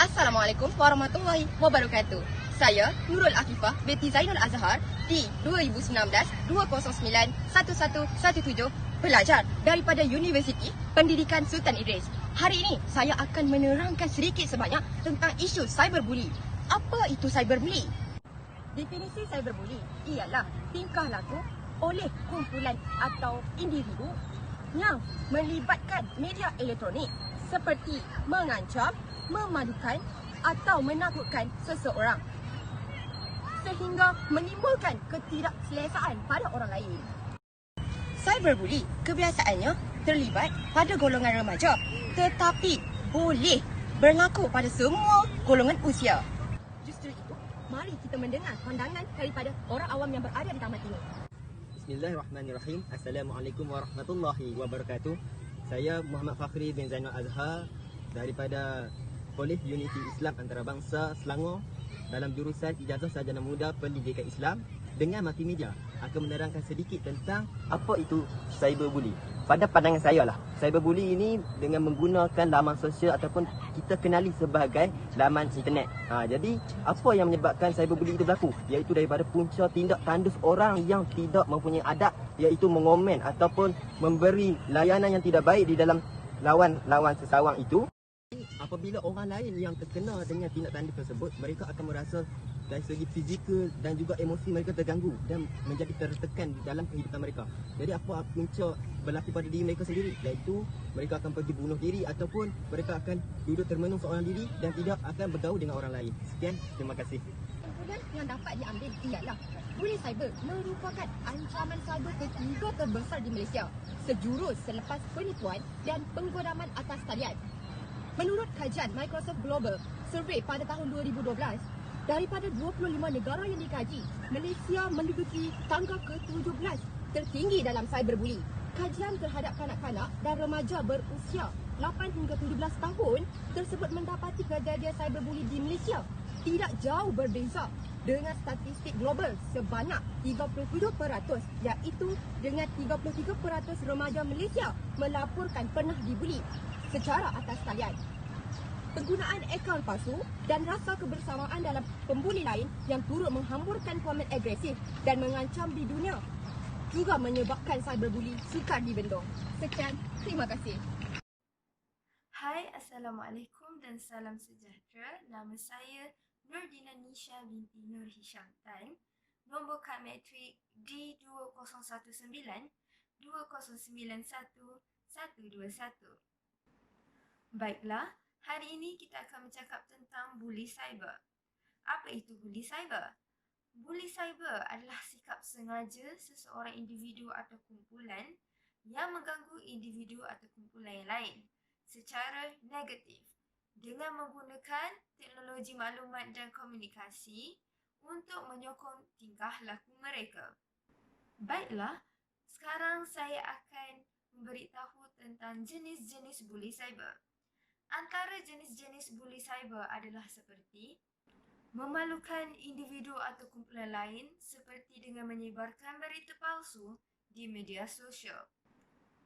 Assalamualaikum warahmatullahi wabarakatuh. Saya Nurul Akifah binti Zainul Azhar di 2019-209-1117 pelajar daripada Universiti Pendidikan Sultan Idris. Hari ini saya akan menerangkan sedikit sebanyak tentang isu cyberbuli. Apa itu cyberbuli? Definisi cyberbuli ialah tingkah laku oleh kumpulan atau individu yang melibatkan media elektronik seperti mengancam, memalukan atau menakutkan seseorang sehingga menimbulkan ketidakselesaan pada orang lain. Cyberbuli kebiasaannya terlibat pada golongan remaja tetapi boleh berlaku pada semua golongan usia. Justru itu, mari kita mendengar pandangan daripada orang awam yang berada di tamat ini. Bismillahirrahmanirrahim. Assalamualaikum warahmatullahi wabarakatuh. Saya Muhammad Fakhri bin Zainul Azhar daripada Kolej Unity Islam Antarabangsa Selangor dalam jurusan Ijazah Sarjana Muda Pendidikan Islam dengan multimedia akan menerangkan sedikit tentang apa itu cyberbuli. Pada pandangan saya lah, cyberbuli ini dengan menggunakan laman sosial ataupun kita kenali sebagai laman internet. Jadi apa yang menyebabkan cyberbuli itu berlaku? Iaitu daripada punca tindak tandus orang yang tidak mempunyai adab, iaitu mengomen ataupun memberi layanan yang tidak baik di dalam lawan sesawang itu. Apabila orang lain yang terkena dengan tindak tandus tersebut, mereka akan merasa dari segi fizikal dan juga emosi mereka terganggu dan menjadi tertekan di dalam kehidupan mereka. Jadi apa punca berlaku pada diri mereka sendiri, iaitu mereka akan pergi bunuh diri ataupun mereka akan duduk termenung seorang diri dan tidak akan bergaul dengan orang lain. Sekian, terima kasih. Kesimpulan yang dapat diambil ialah buli cyber merupakan ancaman cyber ketiga terbesar di Malaysia sejurus selepas penipuan dan penggodaman atas talian. Menurut kajian Microsoft Global Survey pada tahun 2012, daripada 25 negara yang dikaji, Malaysia menduduki tangga ke-17 tertinggi dalam cyberbuli. Kajian terhadap kanak-kanak dan remaja berusia 8 hingga 17 tahun tersebut mendapati kejadian cyberbuli di Malaysia tidak jauh berbeza dengan statistik global sebanyak 37%, iaitu dengan 33% remaja Malaysia melaporkan pernah dibuli secara atas talian. Penggunaan akaun palsu dan rasa kebersamaan dalam pembuli lain yang turut menghamburkan komen agresif dan mengancam di dunia juga menyebabkan cyberbuli sukar dibendung. Sekian, terima kasih. Hai, Assalamualaikum dan salam sejahtera. Nama saya Nurdina Nisha binti Nur Hisham Tan. Nombor kad matrik D2019 2091 121. Baiklah, hari ini kita akan bercakap tentang buli cyber. Apa itu buli cyber? Buli cyber adalah sikap sengaja seseorang individu atau kumpulan yang mengganggu individu atau kumpulan yang lain secara negatif dengan menggunakan teknologi maklumat dan komunikasi untuk menyokong tingkah laku mereka. Baiklah, sekarang saya akan memberitahu tentang jenis-jenis buli cyber. Antara jenis-jenis buli cyber adalah seperti memalukan individu atau kumpulan lain seperti dengan menyebarkan berita palsu di media sosial,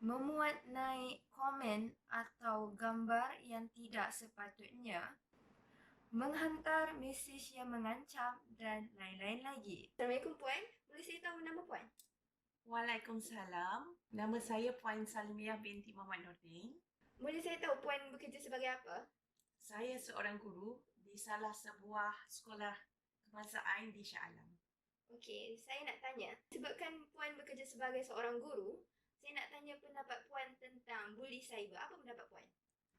memuat naik komen atau gambar yang tidak sepatutnya, menghantar mesej yang mengancam dan lain-lain lagi. Assalamualaikum Puan, boleh saya tahu nama Puan? Waalaikumsalam. Nama saya Puan Salmiah binti Muhammad Nordin. Boleh saya tahu Puan bekerja sebagai apa? Saya seorang guru di salah sebuah sekolah kebangsaan di Shah Alam. Okey, saya nak tanya, sebabkan Puan bekerja sebagai seorang guru, saya nak tanya pendapat Puan tentang buli cyber. Apa pendapat Puan?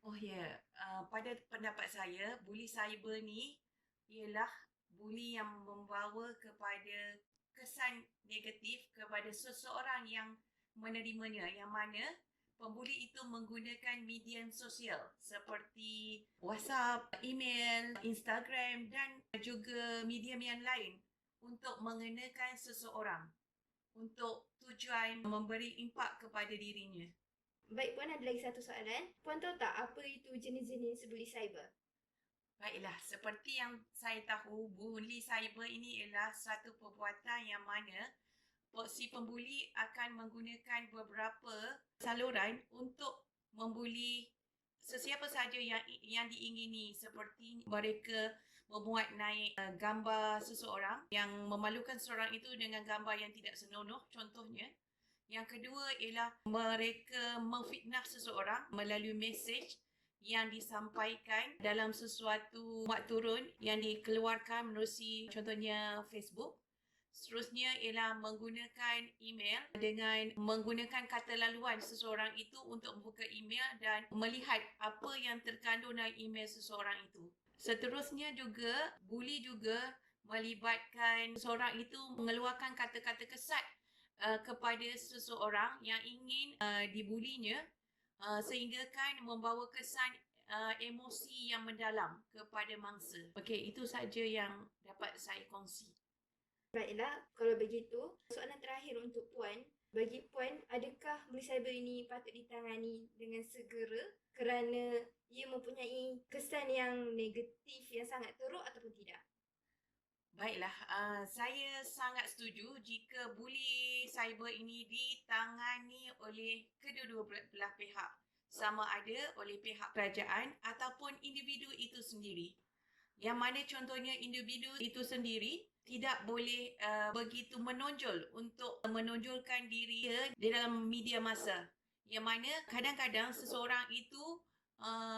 Oh ya, pada pendapat saya, buli cyber ni ialah buli yang membawa kepada kesan negatif kepada seseorang yang menerimanya, yang mana pembuli itu menggunakan media sosial seperti WhatsApp, email, Instagram dan juga medium yang lain untuk mengenakan seseorang untuk tujuan memberi impak kepada dirinya. Baik Puan, ada lagi satu soalan. Puan tahu tak apa itu jenis-jenis buli cyber? Baiklah, seperti yang saya tahu, buli cyber ini ialah satu perbuatan yang mana si pembuli akan menggunakan beberapa saluran untuk membuli sesiapa sahaja yang diingini, seperti mereka membuat naik gambar seseorang yang memalukan seseorang itu dengan gambar yang tidak senonoh contohnya. Yang kedua ialah mereka memfitnah seseorang melalui mesej yang disampaikan dalam sesuatu muat turun yang dikeluarkan menerusi contohnya Facebook. Seterusnya ialah menggunakan email dengan menggunakan kata laluan seseorang itu untuk membuka email dan melihat apa yang terkandung dalam email seseorang itu. Seterusnya juga, buli juga melibatkan seseorang itu mengeluarkan kata-kata kesat kepada seseorang yang ingin dibulinya sehingga kan membawa kesan emosi yang mendalam kepada mangsa. Okey, itu saja yang dapat saya kongsi. Baiklah, kalau begitu, soalan terakhir untuk Puan. Bagi Puan, adakah bully cyber ini patut ditangani dengan segera kerana ia mempunyai kesan yang negatif yang sangat teruk ataupun tidak? Baiklah, saya sangat setuju jika buli cyber ini ditangani oleh kedua-dua belah pihak, sama ada oleh pihak kerajaan ataupun individu itu sendiri. Yang mana contohnya individu itu sendiri tidak boleh begitu menonjol untuk menonjolkan diri di dalam media massa. Yang mana kadang-kadang seseorang itu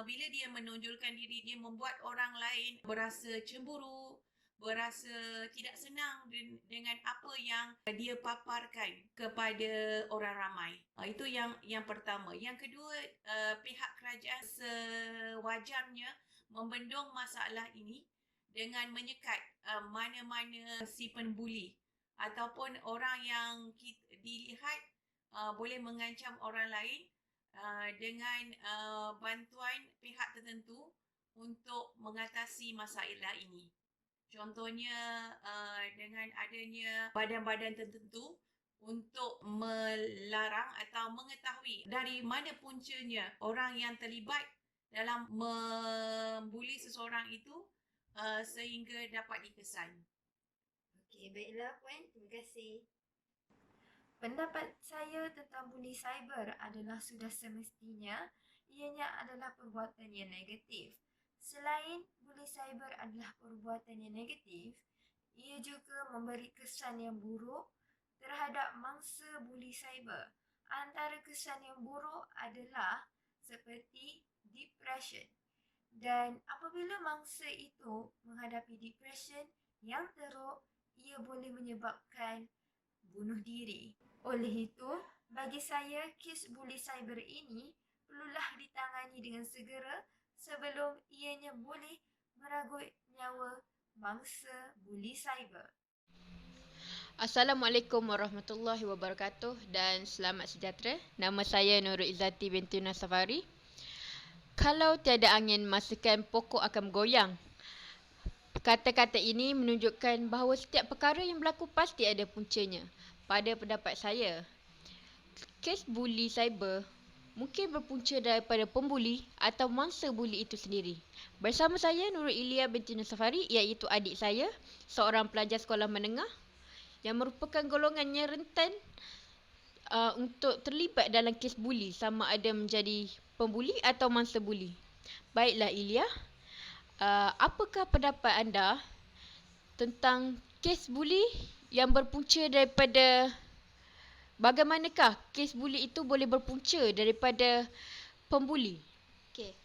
bila dia menonjolkan diri, dia membuat orang lain berasa cemburu, berasa tidak senang dengan apa yang dia paparkan kepada orang ramai. Itu yang pertama. Yang kedua, pihak kerajaan sewajarnya membendung masalah ini dengan menyekat mana-mana si pembuli ataupun orang yang dilihat boleh mengancam orang lain dengan bantuan pihak tertentu untuk mengatasi masalah ini. Contohnya dengan adanya badan-badan tertentu untuk melarang atau mengetahui dari mana puncanya orang yang terlibat dalam membuli seseorang itu sehingga dapat dikesan. Okey, baiklah Puan. Terima kasih. Pendapat saya tentang buli cyber adalah sudah semestinya ianya adalah perbuatan yang negatif. Selain buli cyber adalah perbuatan yang negatif, ia juga memberi kesan yang buruk terhadap mangsa buli cyber. Antara kesan yang buruk adalah seperti depression. Dan apabila mangsa itu menghadapi depression yang teruk, ia boleh menyebabkan bunuh diri. Oleh itu, bagi saya, kes buli cyber ini perlulah ditangani dengan segera sebelum ianya boleh meragut nyawa mangsa buli cyber. Assalamualaikum warahmatullahi wabarakatuh dan selamat sejahtera. Nama saya Nurul Izzati binti Nasafari. Kalau tiada angin, masakan pokok akan bergoyang. Kata-kata ini menunjukkan bahawa setiap perkara yang berlaku pasti ada puncanya. Pada pendapat saya, kes buli cyber mungkin berpunca daripada pembuli atau mangsa buli itu sendiri. Bersama saya Nurul Ilia binti Nasafari, iaitu adik saya, seorang pelajar sekolah menengah yang merupakan golongannya rentan untuk terlibat dalam kes buli, sama ada menjadi pembuli atau mangsa buli. Baiklah Ilia, apakah pendapat anda tentang kes buli yang berpunca daripada, bagaimanakah kes buli itu boleh berpunca daripada pembuli? Okey.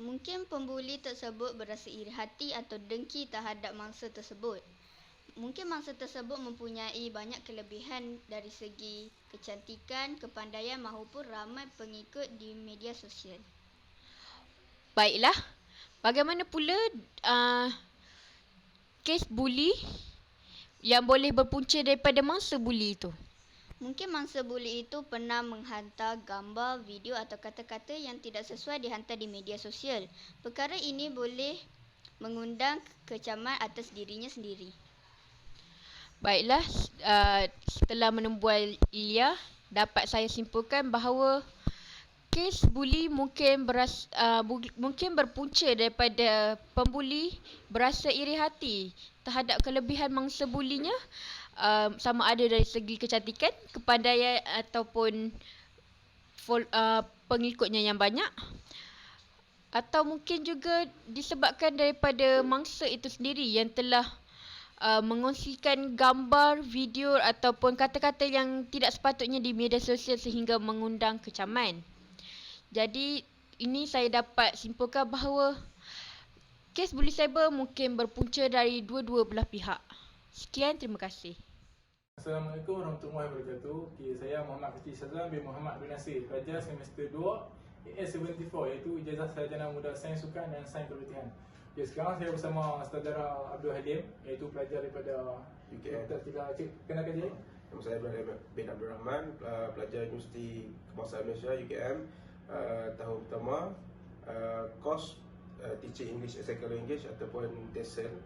Mungkin pembuli tersebut berasa iri hati atau dengki terhadap mangsa tersebut. Mungkin mangsa tersebut mempunyai banyak kelebihan dari segi kecantikan, kepandaian maupun ramai pengikut di media sosial. Baiklah, bagaimana pula kes buli yang boleh berpunca daripada mangsa buli itu? Mungkin mangsa buli itu pernah menghantar gambar, video atau kata-kata yang tidak sesuai dihantar di media sosial. Perkara ini boleh mengundang kecaman atas dirinya sendiri. Baiklah, setelah menembual Ilia, dapat saya simpulkan bahawa kes buli mungkin berpunca daripada pembuli berasa iri hati terhadap kelebihan mangsa bulinya, sama ada dari segi kecantikan, kepandaian ataupun pengikutnya yang banyak. Atau mungkin juga disebabkan daripada mangsa itu sendiri yang telah mengongsikan gambar, video ataupun kata-kata yang tidak sepatutnya di media sosial sehingga mengundang kecaman. Jadi ini saya dapat simpulkan bahawa kes buli cyber mungkin berpunca dari dua-dua belah pihak. Sekian, terima kasih. Assalamualaikum warahmatullahi wabarakatuh. Saya Muhammad Fatih Syazwan bin Muhammad bin Nasir, pelajar semester 2 AS74 iaitu Ijazah Sarjana Muda Sains Sukan dan Sains Perhutian. Sekarang saya bersama saudara Abdul Halim iaitu pelajar daripada UKM. Kenalkan diri. Nama saya bin Abdul Rahman, pelajar Universiti Kebangsaan Malaysia UKM, tahun pertama, kos Teaching English and Secondary English ataupun TESOL.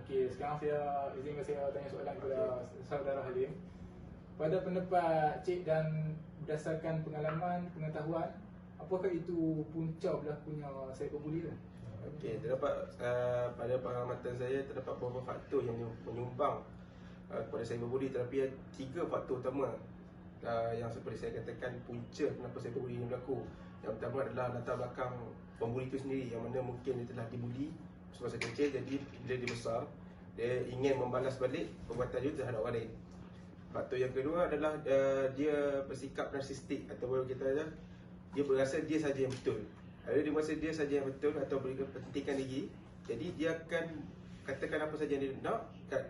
Okey, sekarang izinkan saya tanya soalan kepada saudara Halim. Pada pendapat cik dan berdasarkan pengalaman, pengetahuan, apakah itu punca berlakunya cyberbullying? Okey, terdapat pada pengamatan saya terdapat beberapa faktor yang menyumbang kepada cyberbullying, tetapi 3 faktor utama yang seperti saya katakan punca kenapa cyberbullying ini berlaku. Yang pertama adalah latar belakang pembuli itu sendiri, yang mana mungkin dia telah dibuli semasa kecil, jadi bila dia besar dia ingin membalas balik perbuatan dia terhadap orang lain. Faktor yang kedua adalah dia bersikap narsistik ataupun kita dia berasa dia saja yang betul. Ada dia merasa dia saja yang betul atau beri kepentingan diri, jadi dia akan katakan apa saja yang dia nak kat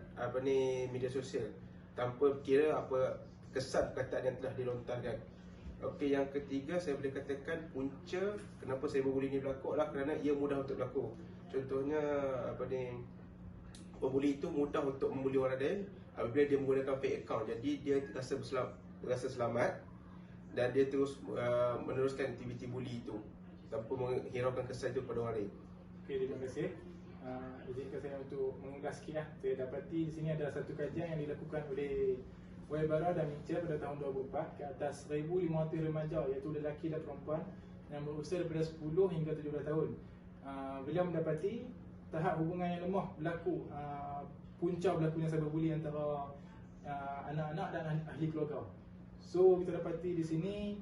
media sosial tanpa kira apa kesan perkataan yang telah dilontarkan. Okey, yang ketiga saya boleh katakan punca kenapa cyberbullying ini berlaku adalah kerana ia mudah untuk berlaku. Contohnya pembuli itu mudah untuk membuli orang lain apabila dia menggunakan fake account. Jadi dia rasa selamat dan dia terus meneruskan aktiviti bully itu tanpa menghiraukan kesan itu kepada orang lain. Okey, terima kasih. Izinkan saya untuk mengulas sikit lah. Saya dapati di sini ada satu kajian yang dilakukan oleh Waibara dan Mitchell pada tahun 2004 ke atas 1,500 remaja iaitu lelaki dan perempuan yang berusia daripada 10 hingga 17 tahun. Beliau mendapati tahap hubungan yang lemah berlaku, punca berlakunya cyberbullying antara anak-anak dan ahli keluarga. So kita dapati di sini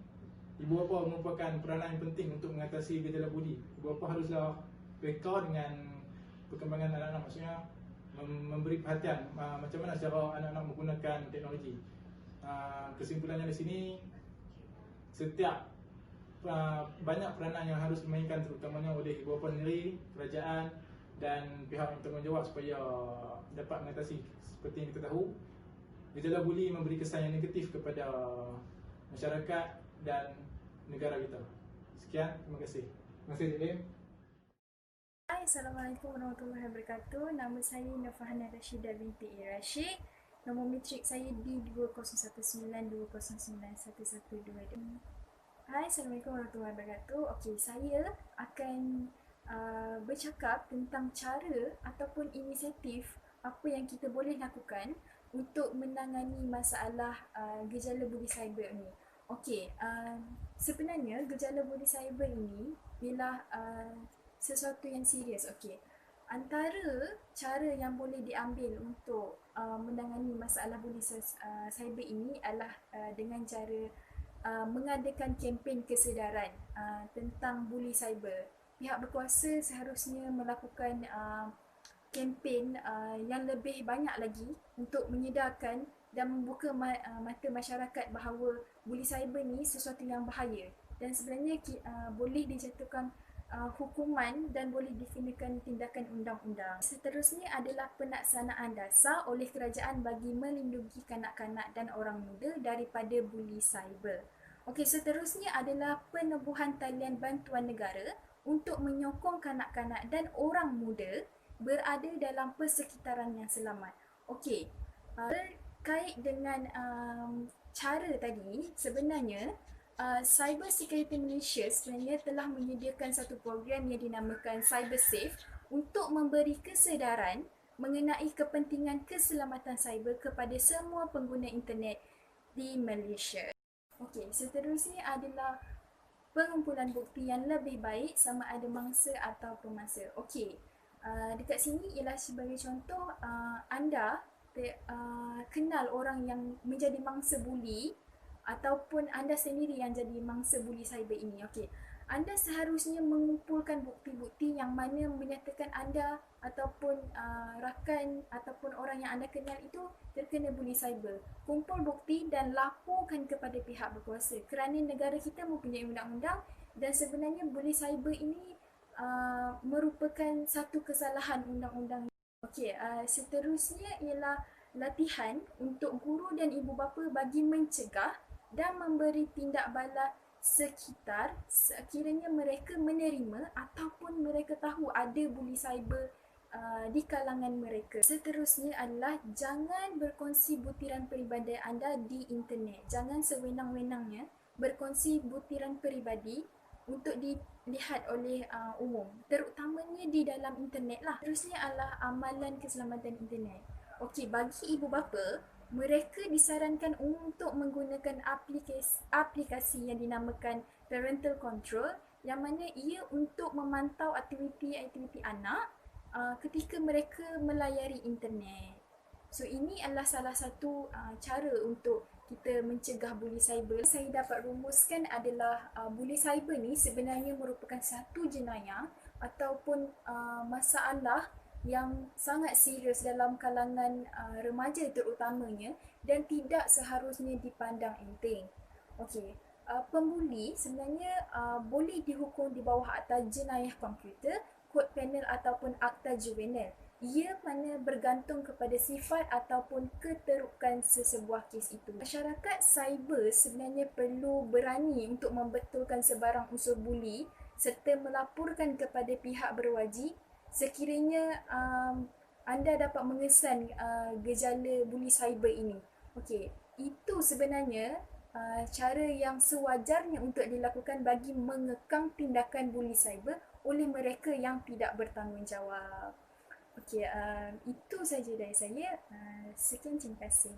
ibu bapa merupakan peranan yang penting untuk mengatasi gejala buli. Ibu bapa haruslah peka dengan perkembangan anak-anak, maksudnya memberi perhatian macam mana cara anak-anak menggunakan teknologi. Kesimpulannya di sini setiap banyak peranan yang harus dimainkan terutamanya oleh ibu bapa sendiri, kerajaan dan pihak yang bertanggungjawab supaya dapat mengatasi. Seperti yang kita tahu, gejala buli memberi kesan yang negatif kepada masyarakat dan negara kita. Sekian, terima kasih. Terima kasih, Dek Lim. Hai, Assalamualaikum warahmatullahi wabarakatuh. Nama saya Nafahana Rashidah binti Rashid. Nombor matrik saya D2019209112. Hai, Assalamualaikum warahmatullahi wabarakatuh. Okey, saya akan bercakap tentang cara ataupun inisiatif apa yang kita boleh lakukan untuk menangani masalah gejala buli cyber ni. Okey, sebenarnya gejala buli cyber ini ialah sesuatu yang serius. Okey, antara cara yang boleh diambil untuk menangani masalah buli cyber ini adalah dengan cara mengadakan kempen kesedaran tentang buli cyber. Pihak berkuasa seharusnya melakukan kempen yang lebih banyak lagi untuk menyedarkan dan membuka mata masyarakat bahawa buli cyber ni sesuatu yang bahaya dan sebenarnya boleh dijatuhkan hukuman dan boleh dikenakan tindakan undang-undang. Seterusnya adalah pelaksanaan dasar oleh kerajaan bagi melindungi kanak-kanak dan orang muda daripada buli cyber. Okey, seterusnya adalah penubuhan talian bantuan negara untuk menyokong kanak-kanak dan orang muda berada dalam persekitaran yang selamat. Okey, terkait dengan cara tadi, sebenarnya Cyber Security Malaysia sebenarnya telah menyediakan satu program yang dinamakan Cyber Safe untuk memberi kesedaran mengenai kepentingan keselamatan cyber kepada semua pengguna internet di Malaysia. Okey, seterusnya adalah pengumpulan bukti yang lebih baik sama ada mangsa atau pemangsa. Okey, dekat sini ialah sebagai contoh, anda kenal orang yang menjadi mangsa buli ataupun anda sendiri yang jadi mangsa buli cyber ini. Okey, anda seharusnya mengumpulkan bukti-bukti yang mana menyatakan anda ataupun rakan ataupun orang yang anda kenal itu terkena buli cyber. Kumpul bukti dan laporkan kepada pihak berkuasa kerana negara kita mempunyai undang-undang dan sebenarnya buli cyber ini merupakan satu kesalahan undang-undang. Okey, seterusnya ialah latihan untuk guru dan ibu bapa bagi mencegah dan memberi tindak bala sekitar sekiranya mereka menerima ataupun mereka tahu ada buli cyber di kalangan mereka. Seterusnya adalah jangan berkongsi butiran peribadi anda di internet. Jangan sewenang-wenangnya berkongsi butiran peribadi untuk dilihat oleh umum, terutamanya di dalam internet lah. Seterusnya adalah amalan keselamatan internet. Okey, bagi ibu bapa, mereka disarankan untuk menggunakan aplikasi yang dinamakan parental control yang mana ia untuk memantau aktiviti-aktiviti anak ketika mereka melayari internet. So ini adalah salah satu cara untuk kita mencegah buli cyber. Saya dapat rumuskan adalah buli cyber ni sebenarnya merupakan satu jenayah ataupun masalah yang sangat serius dalam kalangan remaja terutamanya dan tidak seharusnya dipandang enteng. Okey, pembuli sebenarnya boleh dihukum di bawah Akta Jenayah Komputer, Kod Penal ataupun Akta Juvenil. Ia mana bergantung kepada sifat ataupun keterukan sesebuah kes itu. Masyarakat cyber sebenarnya perlu berani untuk membetulkan sebarang unsur buli serta melaporkan kepada pihak berwajib sekiranya anda dapat mengesan gejala buli cyber ini. Okey, itu sebenarnya cara yang sewajarnya untuk dilakukan bagi mengekang tindakan buli cyber oleh mereka yang tidak bertanggungjawab. Okey, itu saja dari saya. Sekian, terima kasih.